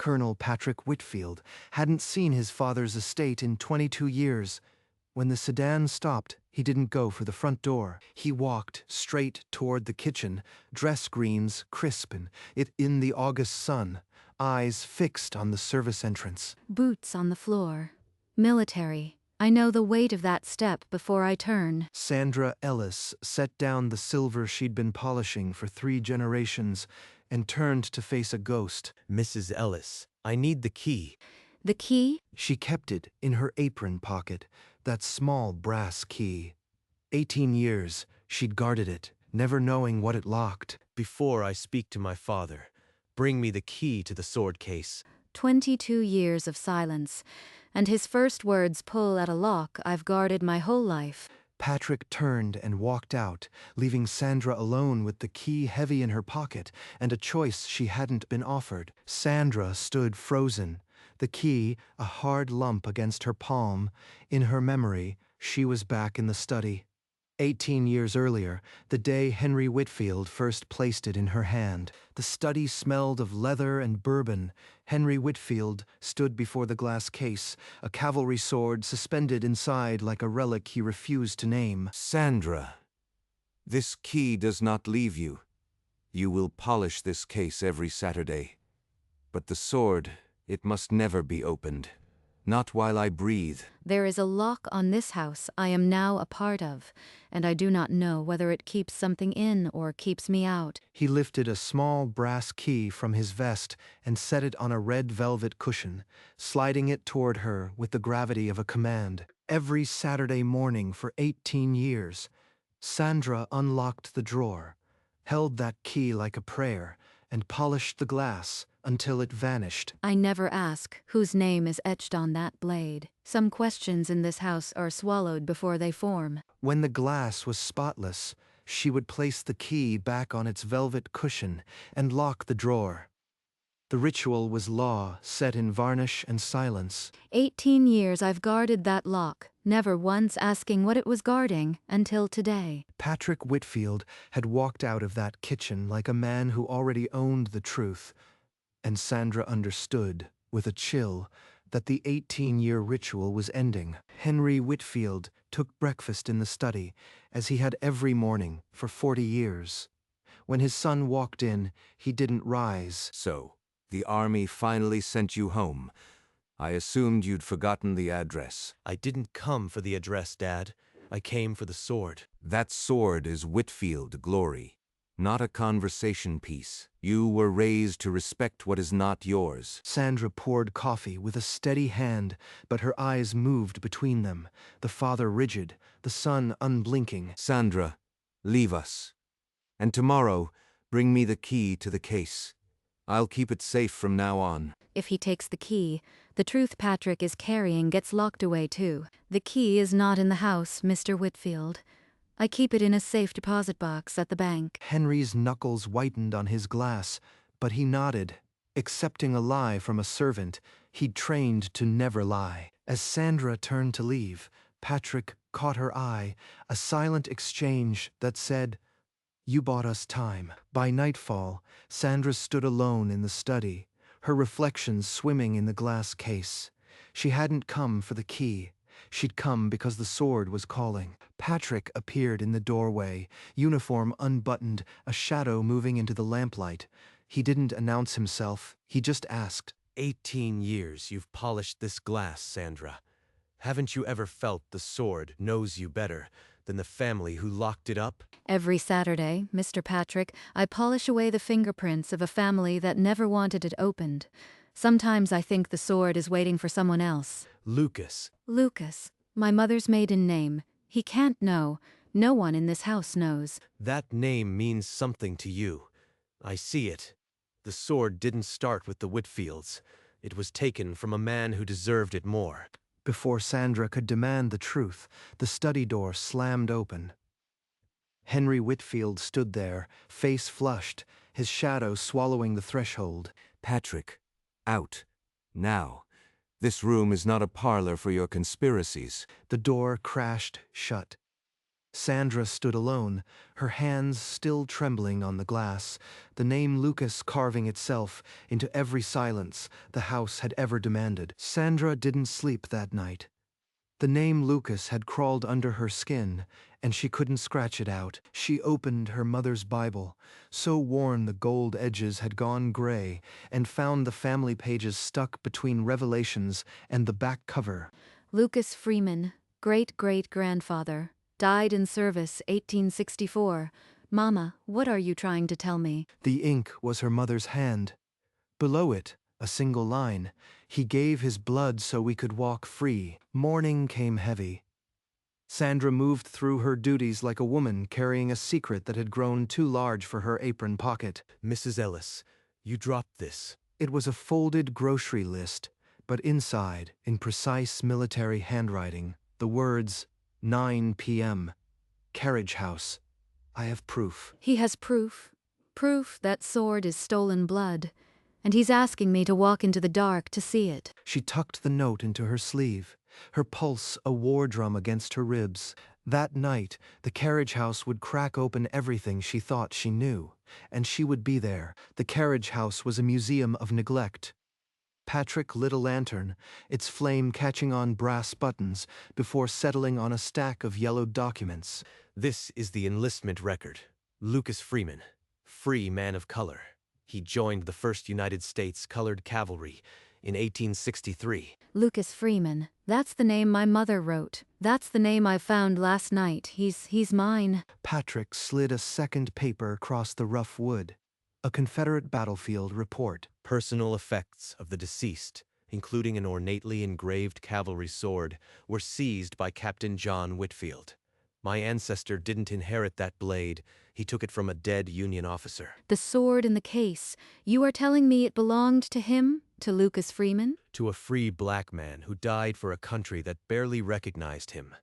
Colonel Patrick Whitfield hadn't seen his father's estate in 22 years. When the sedan stopped, he didn't go for the front door. He walked straight toward the kitchen, dress greens crisp in the August sun, eyes fixed on the service entrance. Boots on the floor. Military. I know the weight of that step before I turn. Sandra Ellis set down the silver she'd been polishing for 3 generations and turned to face a ghost. Mrs. Ellis, I need the key. The key? She kept it in her apron pocket, that small brass key. 18 years she'd guarded it, never knowing what it locked. Before I speak to my father, bring me the key to the sword case. 22 years of silence, and his first words pull at a lock I've guarded my whole life. Patrick turned and walked out, leaving Sandra alone with the key heavy in her pocket and a choice she hadn't been offered. Sandra stood frozen, the key a hard lump against her palm. In her memory, she was back in the study. 18 years earlier, the day Henry Whitfield first placed it in her hand. The study smelled of leather and bourbon. Henry Whitfield stood before the glass case, a cavalry sword suspended inside like a relic he refused to name. Sandra, this key does not leave you. You will polish this case every Saturday. But the sword, it must never be opened. Not while I breathe. There is a lock on this house I am now a part of, and I do not know whether it keeps something in or keeps me out. He lifted a small brass key from his vest and set it on a red velvet cushion, sliding it toward her with the gravity of a command. Every Saturday morning for 18 years, Sandra unlocked the drawer, held that key like a prayer, and polished the glass until it vanished. I never ask whose name is etched on that blade. Some questions in this house are swallowed before they form. When the glass was spotless, she would place the key back on its velvet cushion and lock the drawer. The ritual was law set in varnish and silence. 18 years I've guarded that lock, never once asking what it was guarding, until today. Patrick Whitfield had walked out of that kitchen like a man who already owned the truth, and Sandra understood, with a chill, that the 18-year ritual was ending. Henry Whitfield took breakfast in the study, as he had every morning for 40 years. When his son walked in, he didn't rise. So, the army finally sent you home. I assumed you'd forgotten the address. I didn't come for the address, Dad. I came for the sword. That sword is Whitfield glory, not a conversation piece. You were raised to respect what is not yours. Sandra poured coffee with a steady hand, but her eyes moved between them, the father rigid, the son unblinking. Sandra, leave us. And tomorrow, bring me the key to the case. I'll keep it safe from now on. If he takes the key, the truth Patrick is carrying gets locked away too. The key is not in the house, Mr. Whitfield. I keep it in a safe deposit box at the bank. Henry's knuckles whitened on his glass, but he nodded, accepting a lie from a servant he'd trained to never lie. As Sandra turned to leave, Patrick caught her eye, a silent exchange that said, "You bought us time." By nightfall, Sandra stood alone in the study, her reflections swimming in the glass case. She hadn't come for the key. She'd come because the sword was calling. Patrick appeared in the doorway, uniform unbuttoned, a shadow moving into the lamplight. He didn't announce himself. He just asked, 18 years you've polished this glass, Sandra. Haven't you ever felt the sword knows you better than the family who locked it up? Every Saturday, Mr. Patrick, I polish away the fingerprints of a family that never wanted it opened. Sometimes I think the sword is waiting for someone else. Lucas. Lucas, my mother's maiden name. He can't know. No one in this house knows. That name means something to you. I see it. The sword didn't start with the Whitfields. It was taken from a man who deserved it more. Before Sandra could demand the truth, the study door slammed open. Henry Whitfield stood there, face flushed, his shadow swallowing the threshold. Patrick, out. Now. This room is not a parlor for your conspiracies. The door crashed shut. Sandra stood alone, her hands still trembling on the glass, the name Lucas carving itself into every silence the house had ever demanded. Sandra didn't sleep that night. The name Lucas had crawled under her skin, and she couldn't scratch it out. She opened her mother's Bible, so worn the gold edges had gone gray, and found the family pages stuck between Revelations and the back cover. Lucas Freeman, great-great-grandfather, died in service 1864. Mama, what are you trying to tell me? The ink was her mother's hand. Below it, a single line. He gave his blood so we could walk free. Morning came heavy. Sandra moved through her duties like a woman carrying a secret that had grown too large for her apron pocket. Mrs. Ellis, you dropped this. It was a folded grocery list, but inside, in precise military handwriting, the words 9 p.m. Carriage House. I have proof. He has proof. Proof that sword is stolen blood. And he's asking me to walk into the dark to see it. She tucked the note into her sleeve, her pulse a war drum against her ribs. That night, the carriage house would crack open everything she thought she knew, and she would be there. The carriage house was a museum of neglect. Patrick lit a lantern, its flame catching on brass buttons before settling on a stack of yellowed documents. This is the enlistment record. Lucas Freeman, free man of color. He joined the 1st United States Colored Cavalry in 1863. Lucas Freeman. That's the name my mother wrote. That's the name I found last night. He's mine. Patrick slid a second paper across the rough wood. A Confederate battlefield report. Personal effects of the deceased, including an ornately engraved cavalry sword, were seized by Captain John Whitfield. My ancestor didn't inherit that blade. He took it from a dead Union officer. The sword in the case. You are telling me it belonged to him? To Lucas Freeman? To a free black man who died for a country that barely recognized him.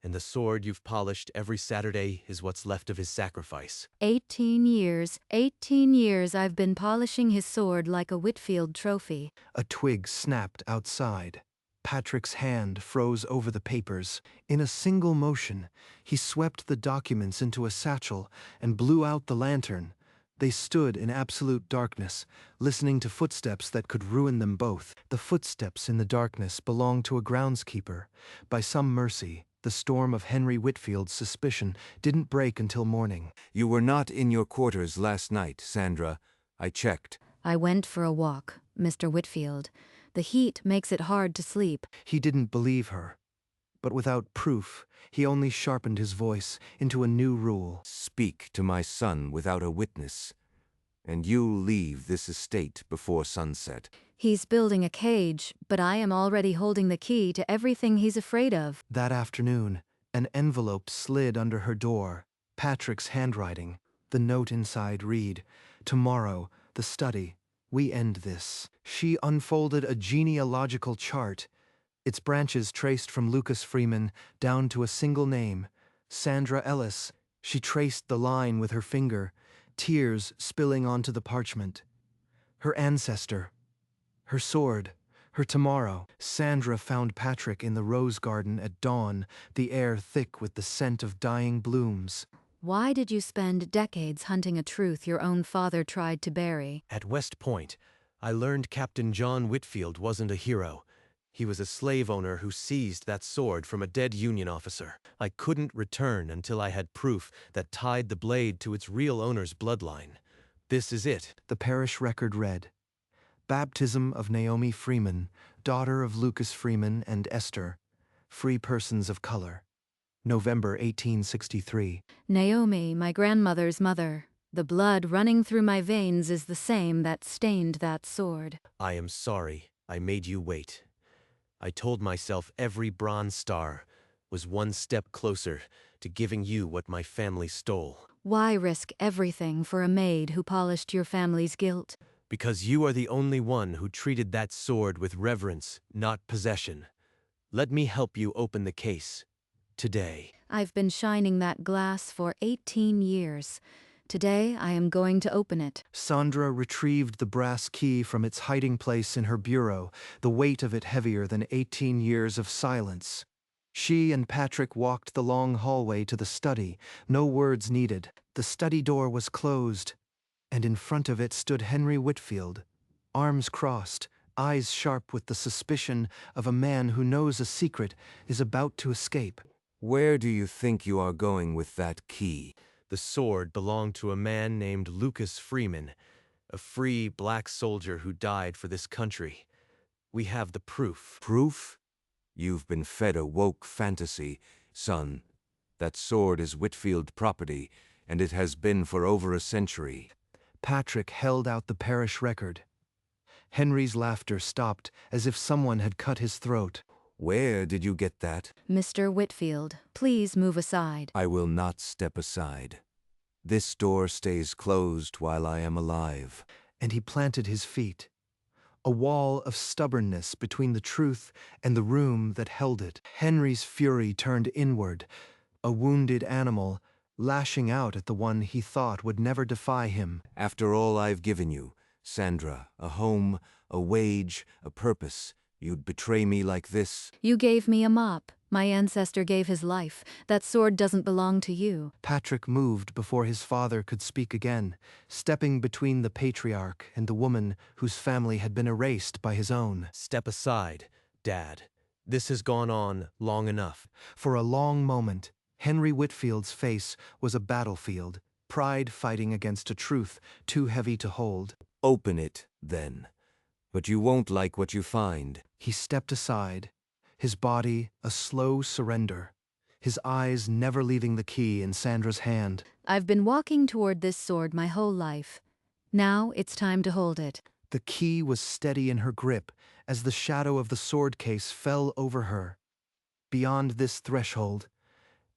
And the sword you've polished every Saturday is what's left of his sacrifice. 18 years. 18 years I've been polishing his sword like a Whitfield trophy. A twig snapped outside. Patrick's hand froze over the papers. In a single motion, he swept the documents into a satchel and blew out the lantern. They stood in absolute darkness, listening to footsteps that could ruin them both. The footsteps in the darkness belonged to a groundskeeper. By some mercy, the storm of Henry Whitfield's suspicion didn't break until morning. You were not in your quarters last night, Sandra. I checked. I went for a walk, Mr. Whitfield. The heat makes it hard to sleep. He didn't believe her. But without proof, he only sharpened his voice into a new rule. Speak to my son without a witness, and you leave this estate before sunset. He's building a cage, but I am already holding the key to everything he's afraid of. That afternoon, an envelope slid under her door. Patrick's handwriting. The note inside read, "Tomorrow, the study. We end this." She unfolded a genealogical chart, its branches traced from Lucas Freeman down to a single name, Sandra Ellis. She traced the line with her finger, tears spilling onto the parchment. Her ancestor, her sword, her tomorrow. Sandra found Patrick in the rose garden at dawn, the air thick with the scent of dying blooms. Why did you spend decades hunting a truth your own father tried to bury? At West Point, I learned Captain John Whitfield wasn't a hero. He was a slave owner who seized that sword from a dead Union officer. I couldn't return until I had proof that tied the blade to its real owner's bloodline. This is it. The parish record read, "Baptism of Naomi Freeman, daughter of Lucas Freeman and Esther, free persons of color. November 1863. Naomi, my grandmother's mother. The blood running through my veins is the same that stained that sword. I am sorry I made you wait. I told myself every Bronze Star was one step closer to giving you what my family stole. Why risk everything for a maid who polished your family's guilt? Because you are the only one who treated that sword with reverence, not possession. Let me help you open the case. Today. I've been shining that glass for 18 years. Today I am going to open it." Sandra retrieved the brass key from its hiding place in her bureau, the weight of it heavier than 18 years of silence. She and Patrick walked the long hallway to the study, no words needed. The study door was closed, and in front of it stood Henry Whitfield, arms crossed, eyes sharp with the suspicion of a man who knows a secret is about to escape. Where do you think you are going with that key? The sword belonged to a man named Lucas Freeman, a free black soldier who died for this country. We have the proof. Proof? You've been fed a woke fantasy, son. That sword is Whitfield property, and it has been for over a century. Patrick held out the parish record. Henry's laughter stopped as if someone had cut his throat. Where did you get that? Mr. Whitfield, please move aside. I will not step aside. This door stays closed while I am alive. And he planted his feet. A wall of stubbornness between the truth and the room that held it. Henry's fury turned inward, a wounded animal, lashing out at the one he thought would never defy him. After all I've given you, Sandra, a home, a wage, a purpose, you'd betray me like this? You gave me a mop. My ancestor gave his life. That sword doesn't belong to you. Patrick moved before his father could speak again, stepping between the patriarch and the woman whose family had been erased by his own. Step aside, Dad. This has gone on long enough. For a long moment, Henry Whitfield's face was a battlefield, pride fighting against a truth too heavy to hold. Open it, then. But you won't like what you find. He stepped aside, his body a slow surrender, his eyes never leaving the key in Sandra's hand. I've been walking toward this sword my whole life. Now it's time to hold it. The key was steady in her grip as the shadow of the sword case fell over her. Beyond this threshold,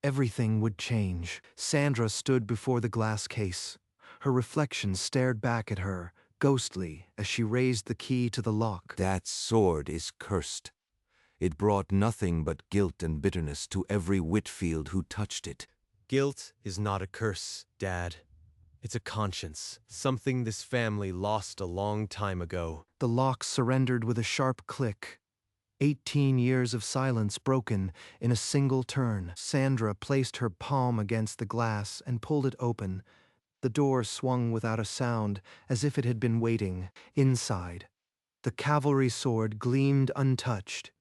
everything would change. Sandra stood before the glass case. Her reflection stared back at her, ghostly, as she raised the key to the lock. That sword is cursed. It brought nothing but guilt and bitterness to every Whitfield who touched it. Guilt is not a curse, Dad. It's a conscience, something this family lost a long time ago. The lock surrendered with a sharp click. 18 years of silence broken in a single turn. Sandra placed her palm against the glass and pulled it open. The door swung without a sound, as if it had been waiting. Inside, the cavalry sword gleamed untouched,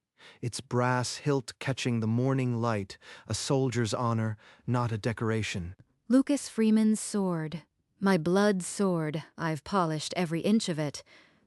its brass hilt catching the morning light, a soldier's honor, not a decoration. Lucas Freeman's sword. My blood sword. I've polished every inch of it,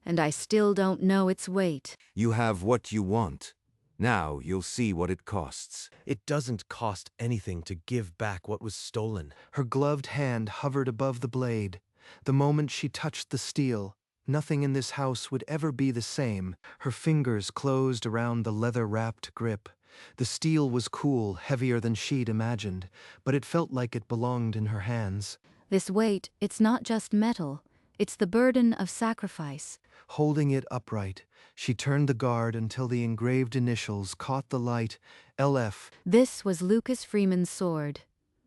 and I still don't know its weight. You have what you want. Now you'll see what it costs. It doesn't cost anything to give back what was stolen. Her gloved hand hovered above the blade. The moment she touched the steel, nothing in this house would ever be the same. Her fingers closed around the leather-wrapped grip. The steel was cool, heavier than she'd imagined, but it felt like it belonged in her hands. This weight, it's not just metal. It's the burden of sacrifice. Holding it upright, she turned the guard until the engraved initials caught the light, LF. This was Lucas Freeman's sword.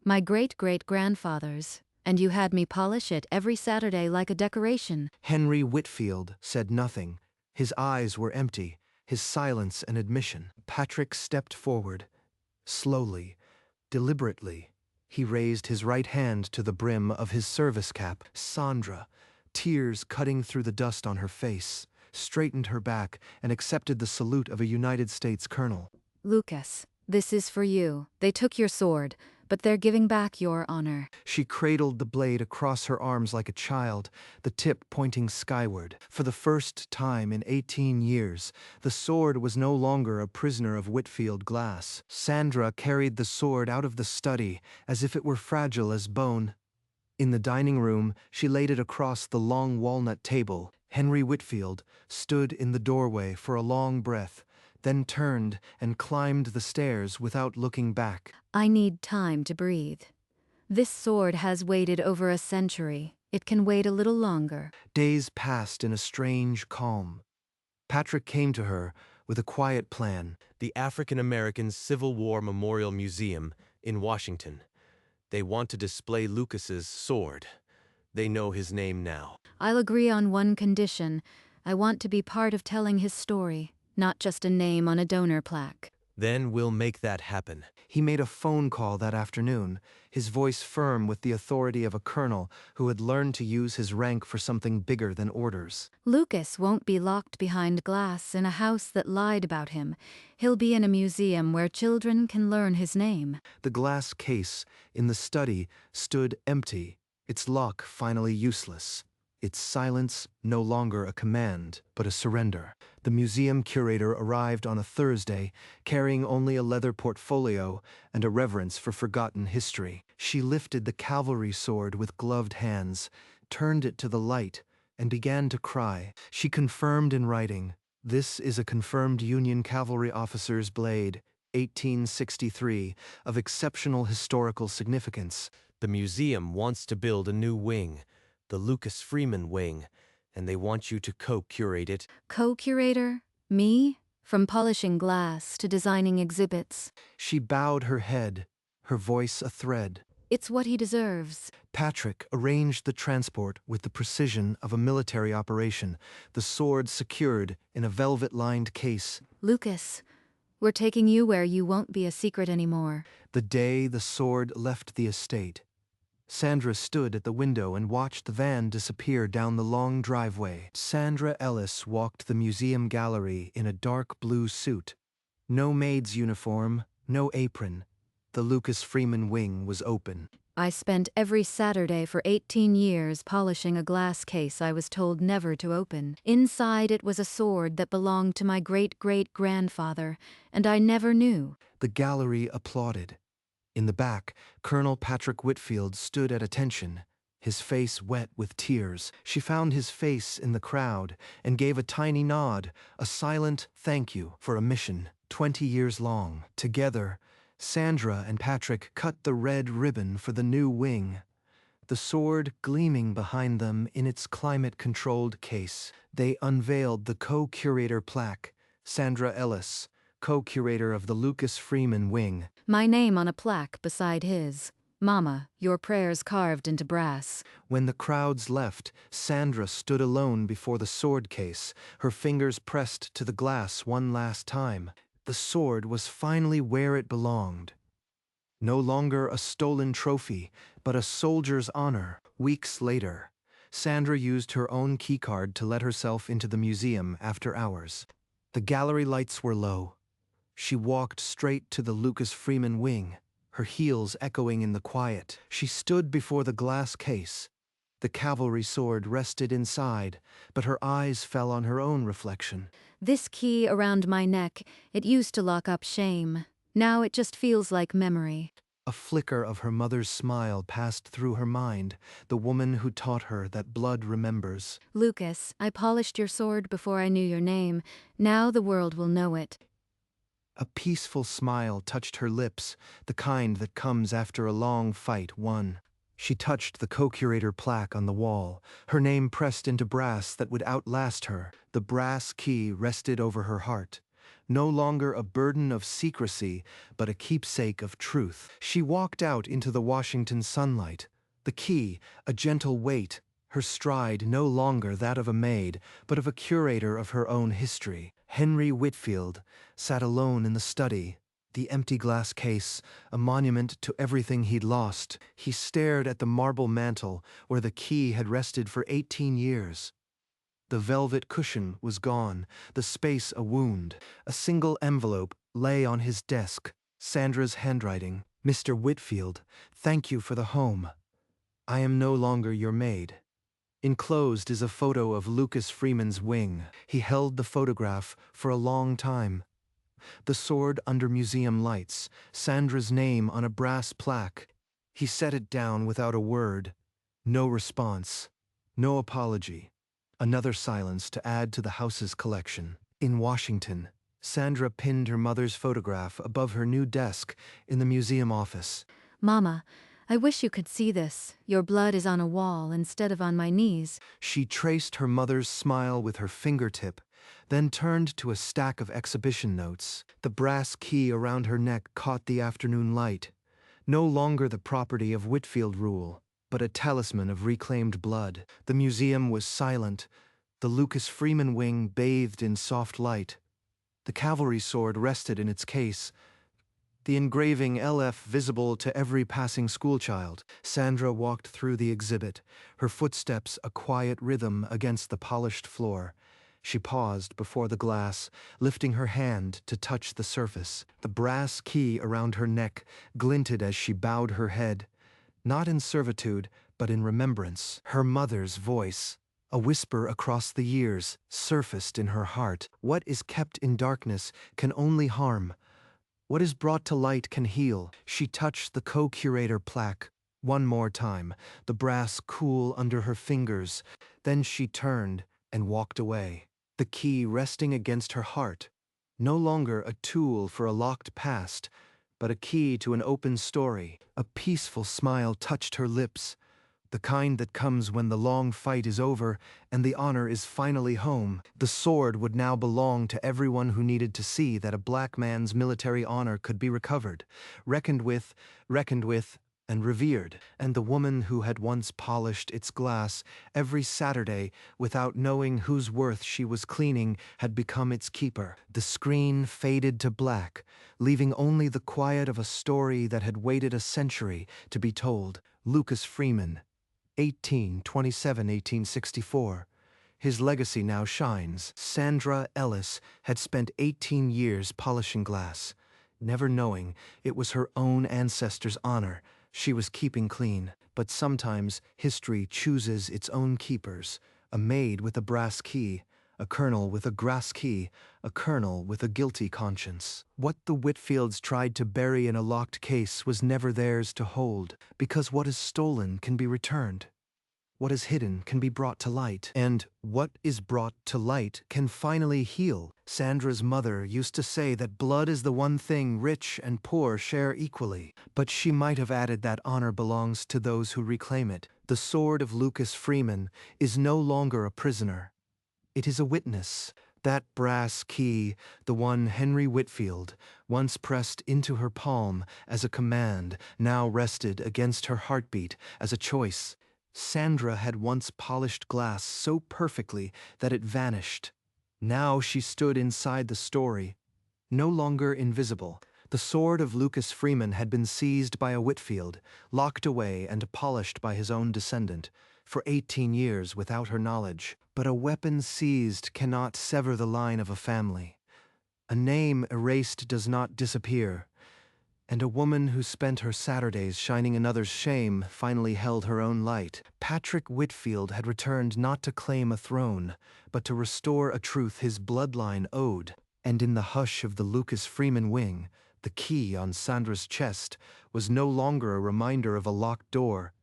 My great-great-grandfather's. And you had me polish it every Saturday like a decoration. Henry Whitfield said nothing. His eyes were empty, his silence an admission. Patrick stepped forward. Slowly, deliberately, he raised his right hand to the brim of his service cap. Sandra, tears cutting through the dust on her face, straightened her back and accepted the salute of a United States colonel. Lucas, this is for you. They took your sword, but they're giving back your honor. She cradled the blade across her arms like a child, the tip pointing skyward. For the first time in 18 years, the sword was no longer a prisoner of Whitfield glass. Sandra carried the sword out of the study as if it were fragile as bone. In the dining room, she laid it across the long walnut table. Henry Whitfield stood in the doorway for a long breath, then turned and climbed the stairs without looking back. I need time to breathe. This sword has waited over a century. It can wait a little longer. Days passed in a strange calm. Patrick came to her with a quiet plan. The African American Civil War Memorial Museum in Washington. They want to display Lucas's sword. They know his name now. I'll agree on one condition. I want to be part of telling his story, not just a name on a donor plaque. Then we'll make that happen. He made a phone call that afternoon, his voice firm with the authority of a colonel who had learned to use his rank for something bigger than orders. Lucas won't be locked behind glass in a house that lied about him. He'll be in a museum where children can learn his name. The glass case in the study stood empty, its lock finally useless, its silence no longer a command, but a surrender. The museum curator arrived on a Thursday, carrying only a leather portfolio and a reverence for forgotten history. She lifted the cavalry sword with gloved hands, turned it to the light, and began to cry. She confirmed in writing, "This is a confirmed Union cavalry officer's blade, 1863, of exceptional historical significance." The museum wants to build a new wing, the Lucas Freeman wing, and they want you to co-curate it. Co-curator? Me? From polishing glass to designing exhibits. She bowed her head, her voice a thread. It's what he deserves. Patrick arranged the transport with the precision of a military operation, the sword secured in a velvet-lined case. Lucas, we're taking you where you won't be a secret anymore. The day the sword left the estate, Sandra stood at the window and watched the van disappear down the long driveway. Sandra Ellis walked the museum gallery in a dark blue suit. No maid's uniform, no apron. The Lucas Freeman wing was open. I spent every Saturday for 18 years polishing a glass case I was told never to open. Inside it was a sword that belonged to my great-great-grandfather, and I never knew. The gallery applauded. In the back, Colonel Patrick Whitfield stood at attention, his face wet with tears. She found his face in the crowd and gave a tiny nod, a silent thank you for a mission 20 years long. Together, Sandra and Patrick cut the red ribbon for the new wing, the sword gleaming behind them in its climate-controlled case. They unveiled the co-curator plaque, Sandra Ellis, co-curator of the Lucas Freeman wing. My name on a plaque beside his. Mama, your prayers carved into brass. When the crowds left, Sandra stood alone before the sword case, her fingers pressed to the glass one last time. The sword was finally where it belonged. No longer a stolen trophy, but a soldier's honor. Weeks later, Sandra used her own keycard to let herself into the museum after hours. The gallery lights were low. She walked straight to the Lucas Freeman wing, her heels echoing in the quiet. She stood before the glass case. The cavalry sword rested inside, but her eyes fell on her own reflection. This key around my neck, it used to lock up shame. Now it just feels like memory. A flicker of her mother's smile passed through her mind, the woman who taught her that blood remembers. Lucas, I polished your sword before I knew your name. Now the world will know it. A peaceful smile touched her lips, the kind that comes after a long fight won. She touched the co-curator plaque on the wall, her name pressed into brass that would outlast her. The brass key rested over her heart. No longer a burden of secrecy, but a keepsake of truth. She walked out into the Washington sunlight. The key, a gentle weight, her stride no longer that of a maid, but of a curator of her own history. Henry Whitfield sat alone in the study, the empty glass case, a monument to everything he'd lost. He stared at the marble mantel where the key had rested for 18 years. The velvet cushion was gone, the space a wound. A single envelope lay on his desk, Sandra's handwriting. "Mr. Whitfield, thank you for the home. I am no longer your maid." Enclosed is a photo of Lucas Freeman's wing. He held the photograph for a long time. The sword under museum lights, Sandra's name on a brass plaque. He set it down without a word. No response. No apology. Another silence to add to the house's collection. In Washington, Sandra pinned her mother's photograph above her new desk in the museum office. Mama, I wish you could see this. Your blood is on a wall instead of on my knees. She traced her mother's smile with her fingertip, then turned to a stack of exhibition notes. The brass key around her neck caught the afternoon light. No longer the property of Whitfield rule, but a talisman of reclaimed blood. The museum was silent, the Lucas Freeman wing bathed in soft light. The cavalry sword rested in its case, the engraving LF visible to every passing schoolchild. Sandra walked through the exhibit, her footsteps a quiet rhythm against the polished floor. She paused before the glass, lifting her hand to touch the surface. The brass key around her neck glinted as she bowed her head, not in servitude, but in remembrance. Her mother's voice, a whisper across the years, surfaced in her heart. What is kept in darkness can only harm. What is brought to light can heal. She touched the co-curator plaque one more time, the brass cool under her fingers. Then she turned and walked away, the key resting against her heart, no longer a tool for a locked past, but a key to an open story. A peaceful smile touched her lips, the kind that comes when the long fight is over and the honor is finally home. The sword would now belong to everyone who needed to see that a black man's military honor could be recovered, reckoned with, and revered. And the woman who had once polished its glass every Saturday without knowing whose worth she was cleaning had become its keeper. The screen faded to black, leaving only the quiet of a story that had waited a century to be told. Lucas Freeman, 1864. His legacy now shines. Sandra Ellis had spent 18 years polishing glass, never knowing it was her own ancestors' honor she was keeping clean. But sometimes history chooses its own keepers, a maid with a brass key, a colonel with a grass key, a colonel with a guilty conscience. What the Whitfields tried to bury in a locked case was never theirs to hold, because what is stolen can be returned. What is hidden can be brought to light, and what is brought to light can finally heal. Sandra's mother used to say that blood is the one thing rich and poor share equally, but she might have added that honor belongs to those who reclaim it. The sword of Lucas Freeman is no longer a prisoner. It is a witness. That brass key, the one Henry Whitfield once pressed into her palm as a command, now rested against her heartbeat as a choice. Sandra had once polished glass so perfectly that it vanished. Now she stood inside the story, no longer invisible. The sword of Lucas Freeman had been seized by a Whitfield, locked away and polished by his own descendant, for 18 years without her knowledge. But a weapon seized cannot sever the line of a family. A name erased does not disappear. And a woman who spent her Saturdays shining another's shame finally held her own light. Patrick Whitfield had returned not to claim a throne, but to restore a truth his bloodline owed. And in the hush of the Lucas Freeman wing, the key on Sandra's chest was no longer a reminder of a locked door,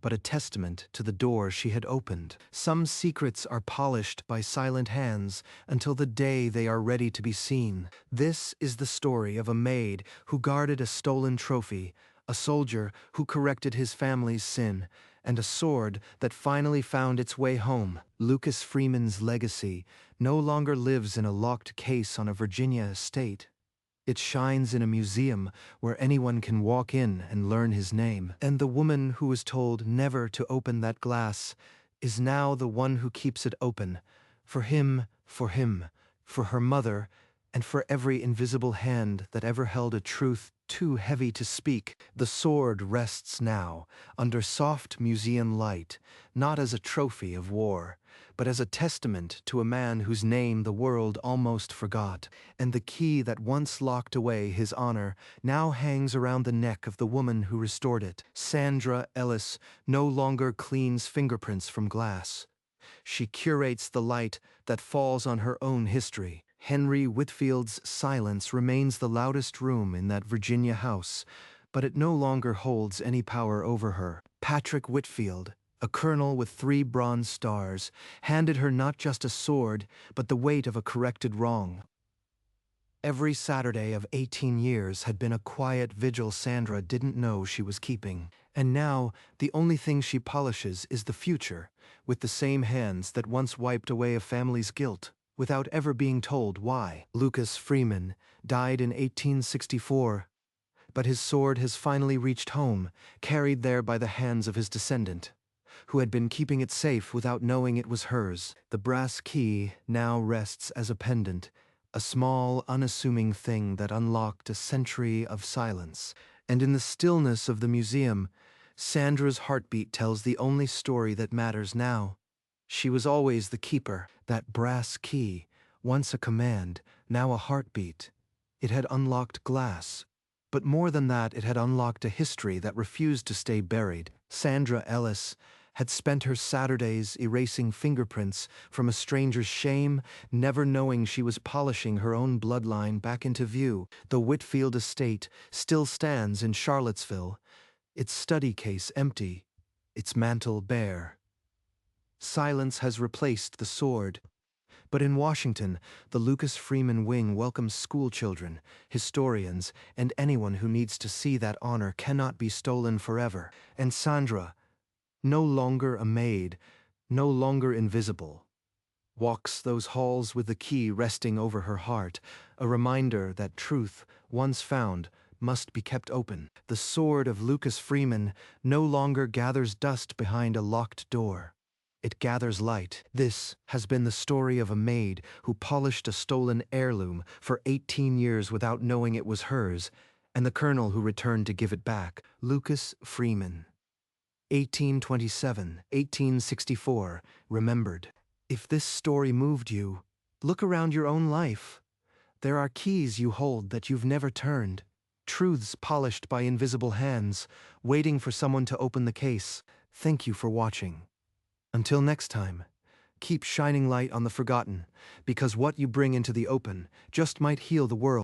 but a testament to the door she had opened. Some secrets are polished by silent hands until the day they are ready to be seen. This is the story of a maid who guarded a stolen trophy, a soldier who corrected his family's sin, and a sword that finally found its way home. Lucas Freeman's legacy no longer lives in a locked case on a Virginia estate. It shines in a museum where anyone can walk in and learn his name. And the woman who was told never to open that glass is now the one who keeps it open, for him, for her mother, and for every invisible hand that ever held a truth too heavy to speak. The sword rests now, under soft museum light, not as a trophy of war, but as a testament to a man whose name the world almost forgot. And the key that once locked away his honor now hangs around the neck of the woman who restored it. Sandra Ellis no longer cleans fingerprints from glass. She curates the light that falls on her own history. Henry Whitfield's silence remains the loudest room in that Virginia house, but it no longer holds any power over her. Patrick Whitfield, a colonel with 3 bronze stars, handed her not just a sword, but the weight of a corrected wrong. Every Saturday of 18 years had been a quiet vigil Sandra didn't know she was keeping. And now, the only thing she polishes is the future, with the same hands that once wiped away a family's guilt, without ever being told why. Lucas Freeman died in 1864, but his sword has finally reached home, carried there by the hands of his descendant, who had been keeping it safe without knowing it was hers. The brass key now rests as a pendant, a small, unassuming thing that unlocked a century of silence. And in the stillness of the museum, Sandra's heartbeat tells the only story that matters now. She was always the keeper, that brass key, once a command, now a heartbeat. It had unlocked glass. But more than that, it had unlocked a history that refused to stay buried. Sandra Ellis had spent her Saturdays erasing fingerprints from a stranger's shame, never knowing she was polishing her own bloodline back into view. The Whitfield estate still stands in Charlottesville, its study case empty, its mantle bare. Silence has replaced the sword. But in Washington, the Lucas Freeman Wing welcomes schoolchildren, historians, and anyone who needs to see that honor cannot be stolen forever. And Sandra, no longer a maid, no longer invisible, walks those halls with the key resting over her heart, a reminder that truth, once found, must be kept open. The sword of Lucas Freeman no longer gathers dust behind a locked door. It gathers light. This has been the story of a maid who polished a stolen heirloom for 18 years without knowing it was hers, and the colonel who returned to give it back. Lucas Freeman. 1827, 1864, remembered. If this story moved you, look around your own life. There are keys you hold that you've never turned, truths polished by invisible hands, waiting for someone to open the case. Thank you for watching. Until next time, keep shining light on the forgotten, because what you bring into the open just might heal the world.